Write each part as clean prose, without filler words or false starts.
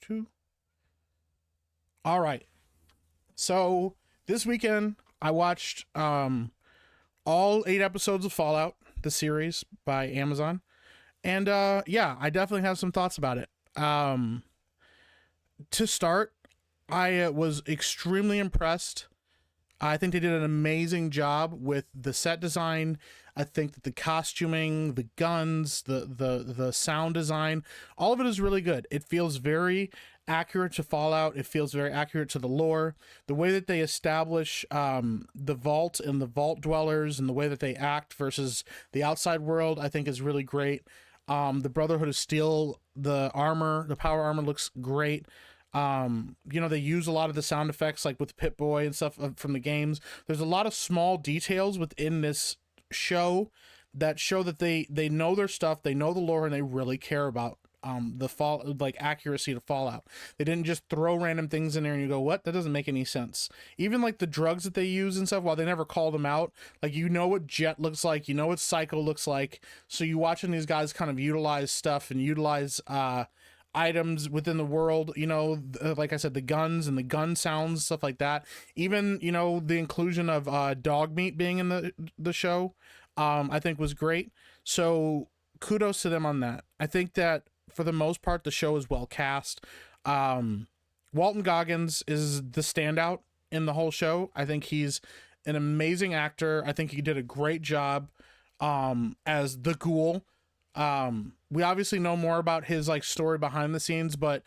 Two. All right. So this weekend I watched all 8 episodes of Fallout, the series by Amazon. And yeah, I definitely have some thoughts about it. To start, I was extremely impressed. I think they did an amazing job with the set design. I think that the costuming, the guns, the sound design, all of it is really good. It feels very accurate to Fallout. It feels very accurate to the lore. The way that they establish the vault and the vault dwellers and the way that they act versus the outside world, I think is really great. The Brotherhood of Steel, the armor, the power armor looks great. They use a lot of the sound effects like with Pip-Boy and stuff from the games. There's a lot of small details within this show that show that they know their stuff, they know the lore, and they really care about accuracy to Fallout. They didn't just throw random things in there and you go, what? That doesn't make any sense. Even like the drugs that they use and stuff, while they never call them out, like you know what Jet looks like, you know what Psycho looks like. So you watching these guys kind of utilize stuff and utilize items within the world, like I said, the guns and the gun sounds, stuff like that. Even, the inclusion of dog meat being in the show, I think was great. So kudos to them on that. I think that for the most part, the show is well cast. Walton Goggins is the standout in the whole show. I think he's an amazing actor. I think he did a great job as the Ghoul. We obviously know more about his like story behind the scenes, but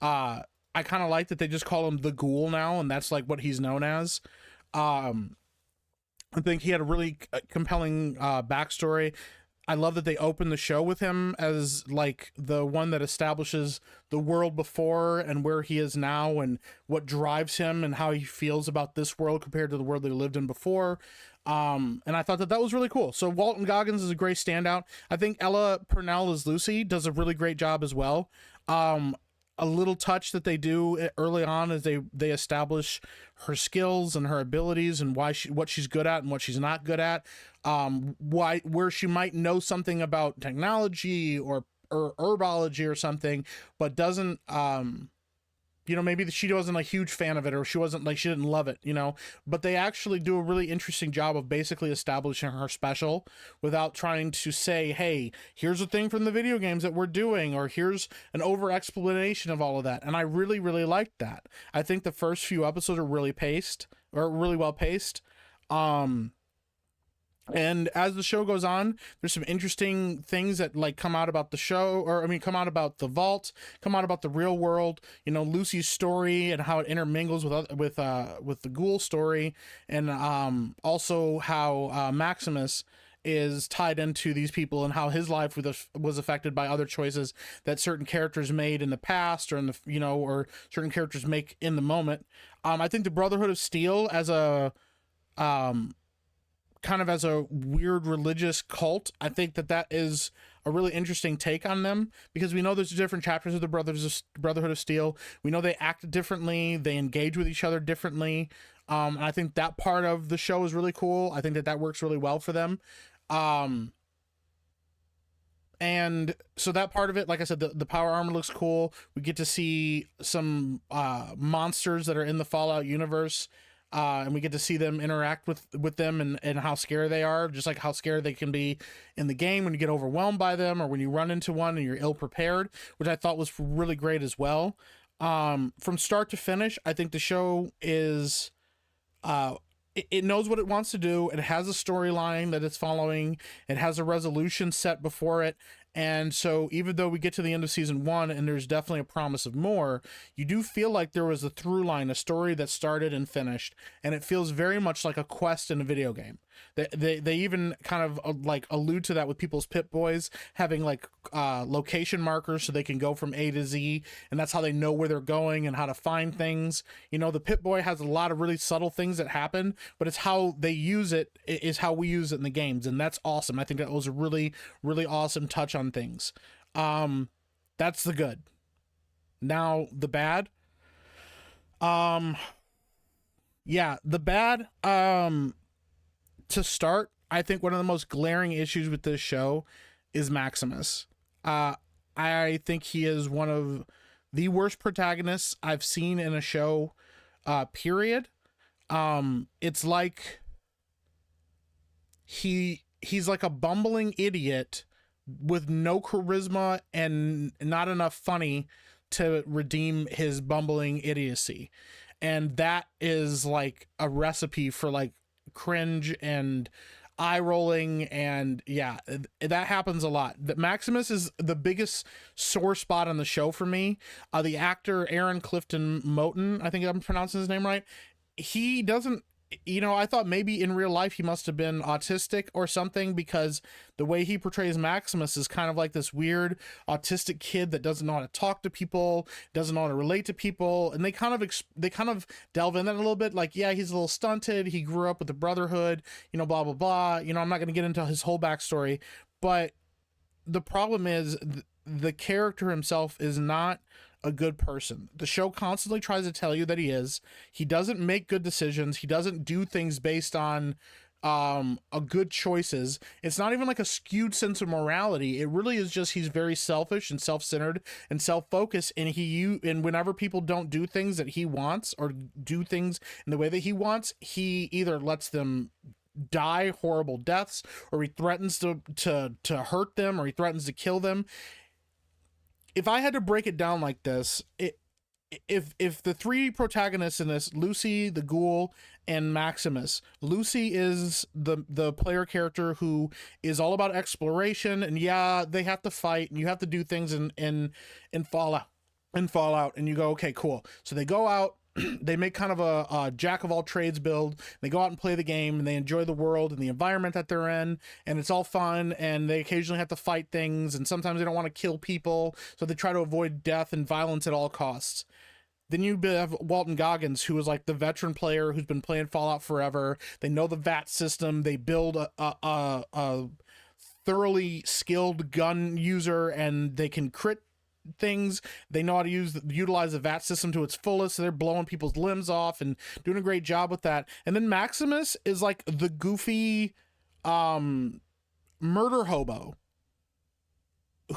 I kind of like that they just call him the Ghoul now, and that's like what he's known as. I think he had a really compelling backstory. I love that they opened the show with him as like the one that establishes the world before and where he is now and what drives him and how he feels about this world compared to the world they lived in before. And I thought that was really cool. So Walton Goggins is a great standout. I think Ella Purnell as Lucy does a really great job as well. A little touch that they do early on is they establish her skills and her abilities and what she's good at and what she's not good at. Where she might know something about technology or herbology or something, but doesn't maybe she wasn't a huge fan of it, or she didn't love it, but they actually do a really interesting job of basically establishing her special without trying to say, hey, here's a thing from the video games that we're doing, or here's an over explanation of all of that. And I really, really liked that. I think the first few episodes are really well paced. And as the show goes on, there's some interesting things that like come out about the show, come out about the vault, come out about the real world. Lucy's story and how it intermingles with the Ghoul story, and also how Maximus is tied into these people and how his life was affected by other choices that certain characters made in the past, or or certain characters make in the moment. I think the Brotherhood of Steel as a kind of as a weird religious cult, I think that is a really interesting take on them, because we know there's different chapters of the Brotherhood of Steel. We know they act differently, they engage with each other differently. And I think that part of the show is really cool. I think that works really well for them. And so that part of it, like I said, the power armor looks cool. We get to see some monsters that are in the Fallout universe. And we get to see them interact with them and how scary they are, just like how scary they can be in the game when you get overwhelmed by them, or when you run into one and you're ill prepared, which I thought was really great as well. From start to finish, I think the show is it knows what it wants to do. It has a storyline that it's following. It has a resolution set before it. And so even though we get to the end of season 1 and there's definitely a promise of more, you do feel like there was a through line, a story that started and finished, and it feels very much like a quest in a video game. They even kind of like allude to that with people's Pip-Boys having like location markers so they can go from A to Z, and that's how they know where they're going and how to find things. The Pip-Boy has a lot of really subtle things that happen, but it's how they use it is how we use it in the games, and that's awesome. I think that was a really, really awesome touch on things. That's the good. Now the bad. The bad. To start, I think one of the most glaring issues with this show is Maximus. I think he is one of the worst protagonists I've seen in a show, period. It's like he's like a bumbling idiot with no charisma and not enough funny to redeem his bumbling idiocy. And that is like a recipe for like cringe and eye rolling. And yeah, that happens a lot. That Maximus is the biggest sore spot on the show for me. The actor Aaron Clifton Moten, I think I'm pronouncing his name right, he doesn't, I thought maybe in real life he must have been autistic or something, because the way he portrays Maximus is kind of like this weird autistic kid that doesn't know how to talk to people, doesn't know how to relate to people. And they kind of delve in that a little bit. Like, yeah, he's a little stunted. He grew up with the Brotherhood, blah, blah, blah. I'm not going to get into his whole backstory, but the problem is the character himself is not a good person. The show constantly tries to tell you that he is. He doesn't make good decisions. He doesn't do things based on a good choices. It's not even like a skewed sense of morality. It really is just he's very selfish and self-centered and self-focused, and whenever people don't do things that he wants or do things in the way that he wants, he either lets them die horrible deaths, or he threatens to hurt them, or he threatens to kill them. If I had to break it down like this, if the three protagonists in this, Lucy, the ghoul, and Maximus, Lucy is the player character who is all about exploration, and yeah, they have to fight, and you have to do things in Fallout, and you go, okay, cool. So they go out, they make kind of a jack of all trades build. They go out and play the game, and they enjoy the world and the environment that they're in, and it's all fun, and they occasionally have to fight things, and sometimes they don't want to kill people, so they try to avoid death and violence at all costs. Then you have Walton Goggins, who is like the veteran player who's been playing Fallout forever. They know the VAT system. They build a thoroughly skilled gun user, and they can crit things. They know how to utilize the VAT system to its fullest, so they're blowing people's limbs off and doing a great job with that. And then Maximus is like the goofy murder hobo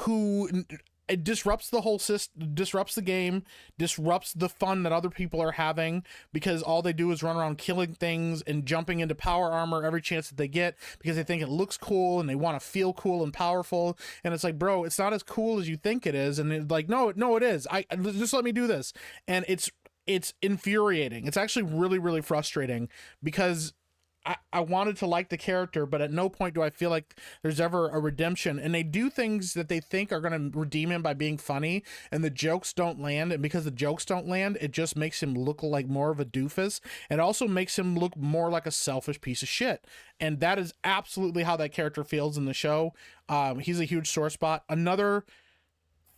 who it disrupts the whole system, disrupts the game, disrupts the fun that other people are having, because all they do is run around killing things and jumping into power armor every chance that they get, because they think it looks cool and they want to feel cool and powerful. And it's like, bro, it's not as cool as you think it is. And it's like, no, it is. I just let me do this. And it's infuriating. It's actually really, really frustrating, because I wanted to like the character, but at no point do I feel like there's ever a redemption. And they do things that they think are going to redeem him by being funny, and the jokes don't land. And because the jokes don't land, it just makes him look like more of a doofus. And also makes him look more like a selfish piece of shit. And that is absolutely how that character feels in the show. He's a huge sore spot. Another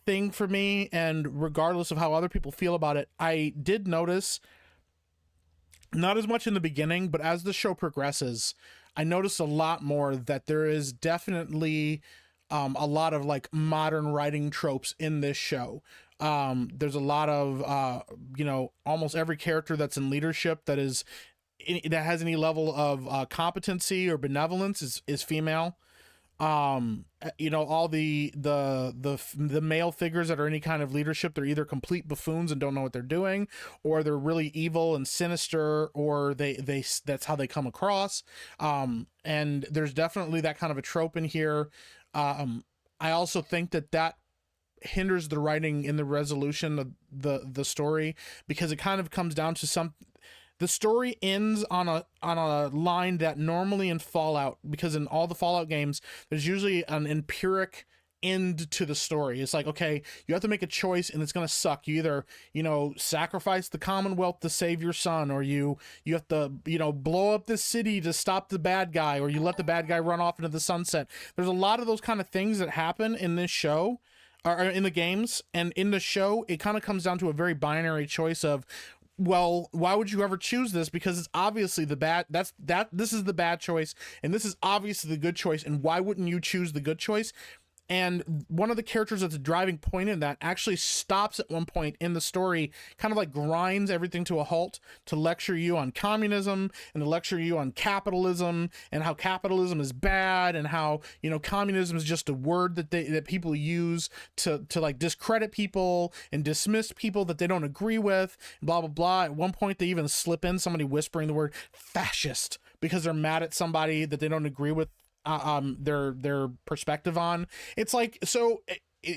thing for me, and regardless of how other people feel about it, I did notice, not as much in the beginning, but as the show progresses, I noticed a lot more that there is definitely a lot of like modern writing tropes in this show. There's a lot of almost every character that's in leadership that has any level of competency or benevolence is female. All the male figures that are any kind of leadership, they're either complete buffoons and don't know what they're doing, or they're really evil and sinister, or they that's how they come across. And there's definitely that kind of a trope in here. I also think that hinders the writing in the resolution of the story, because it kind of comes down to the story ends on a line that normally in Fallout, because in all the Fallout games, there's usually an empiric end to the story. It's like, okay, you have to make a choice and it's going to suck. You either, sacrifice the Commonwealth to save your son, or you have to, blow up this city to stop the bad guy, or you let the bad guy run off into the sunset. There's a lot of those kind of things that happen in this show, or in the games. And in the show, it kind of comes down to a very binary choice of, well, why would you ever choose this? Because it's obviously this is the bad choice, and this is obviously the good choice, and why wouldn't you choose the good choice? And one of the characters that's a driving point in that actually stops at one point in the story, kind of like grinds everything to a halt to lecture you on communism and to lecture you on capitalism and how capitalism is bad and how, you know, communism is just a word that people use to like discredit people and dismiss people that they don't agree with, blah, blah, blah. At one point, they even slip in somebody whispering the word fascist because they're mad at somebody that they don't agree with their perspective on. It's like, so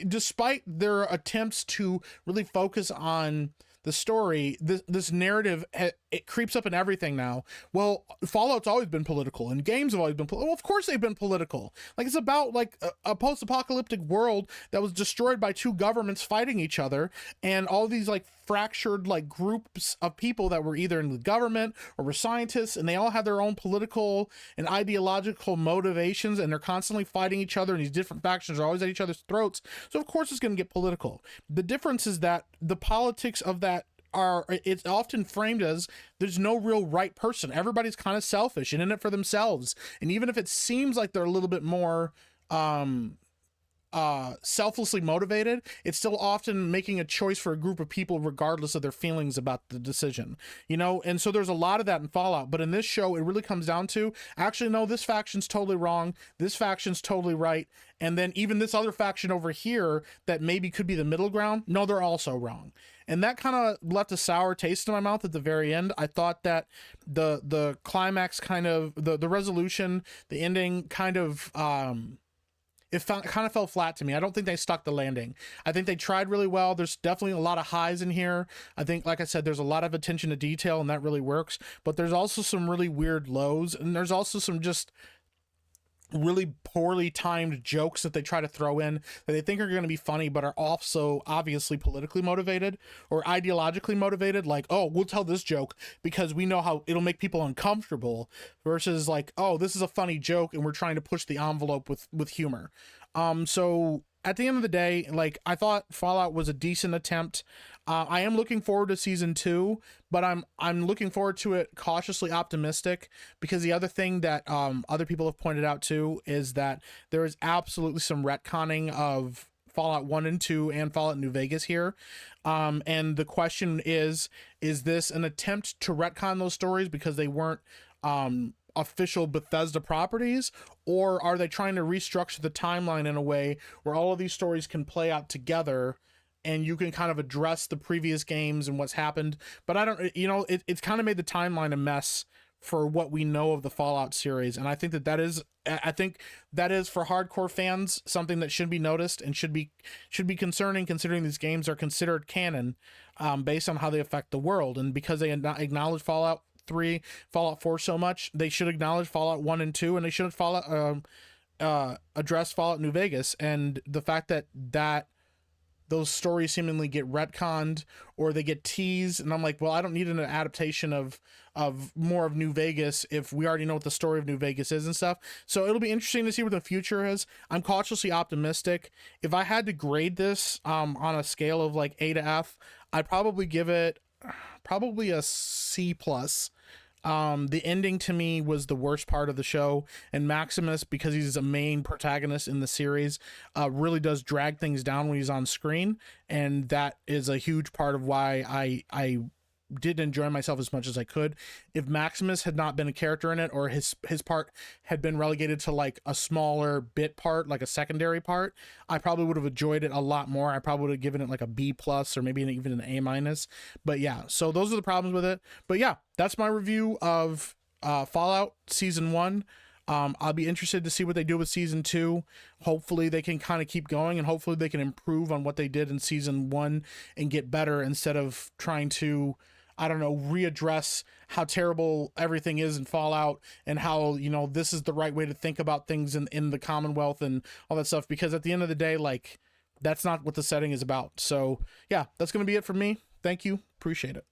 despite their attempts to really focus on the story, this narrative, it creeps up in everything now. Well, Fallout's always been political, and games have always been well, of course they've been political. Like, it's about like a post-apocalyptic world that was destroyed by two governments fighting each other, and all these like fractured like groups of people that were either in the government or were scientists, and they all had their own political and ideological motivations, and they're constantly fighting each other, and these different factions are always at each other's throats. So of course it's going to get political. The difference is that the politics of that it's often framed as there's no real right person. Everybody's kind of selfish and in it for themselves. And even if it seems like they're a little bit more selflessly motivated, it's still often making a choice for a group of people regardless of their feelings about the decision, you know. And so there's a lot of that in Fallout, but in this show it really comes down to, actually no, this faction's totally wrong, this faction's totally right, and then even this other faction over here that maybe could be the middle ground, no, they're also wrong. And that kind of left a sour taste in my mouth at the very end. I thought that the climax kind of, the resolution, the ending kind of kind of fell flat to me. I don't think they stuck the landing. I think they tried really well. There's definitely a lot of highs in here. I think, like I said, there's a lot of attention to detail, and that really works. But there's also some really weird lows, and there's also some just really poorly timed jokes that they try to throw in that they think are going to be funny but are also obviously politically motivated or ideologically motivated, like, oh, we'll tell this joke because we know how it'll make people uncomfortable, versus like, oh, this is a funny joke and we're trying to push the envelope with humor. So at the end of the day, like, I thought Fallout was a decent attempt. I am looking forward to season 2, but I'm looking forward to it cautiously optimistic, because the other thing that other people have pointed out too is that there is absolutely some retconning of Fallout 1 and 2 and Fallout New Vegas here. And the question is this an attempt to retcon those stories because they weren't official Bethesda properties, or are they trying to restructure the timeline in a way where all of these stories can play out together and you can kind of address the previous games and what's happened? But I don't, you know, it's kind of made the timeline a mess for what we know of the Fallout series. And I think that is for hardcore fans something that should be noticed and should be concerning, considering these games are considered canon based on how they affect the world. And because they acknowledge Fallout 3, Fallout 4 so much, they should acknowledge Fallout 1 and 2, and they should address Fallout New Vegas. And the fact that those stories seemingly get retconned or they get teased, and I'm like, well, I don't need an adaptation of more of New Vegas if we already know what the story of New Vegas is and stuff. So it'll be interesting to see what the future is. I'm cautiously optimistic. If I had to grade this on a scale of like A to F, I'd probably give it probably a C plus. The ending to me was the worst part of the show, and Maximus, because he's a main protagonist in the series, really does drag things down when he's on screen, and that is a huge part of why I didn't enjoy myself as much as I could. If Maximus had not been a character in it, or his part had been relegated to like a smaller bit part, like a secondary part, I probably would have enjoyed it a lot more. I probably would have given it like a B plus or maybe even an A minus. But yeah, so those are the problems with it. But yeah, that's my review of Fallout Season 1. I'll be interested to see what they do with Season 2. Hopefully they can kind of keep going, and hopefully they can improve on what they did in Season 1 and get better, instead of trying to, I don't know, readdress how terrible everything is in Fallout and how, you know, this is the right way to think about things in the Commonwealth and all that stuff. Because at the end of the day, like, that's not what the setting is about. So yeah, that's going to be it for me. Thank you. Appreciate it.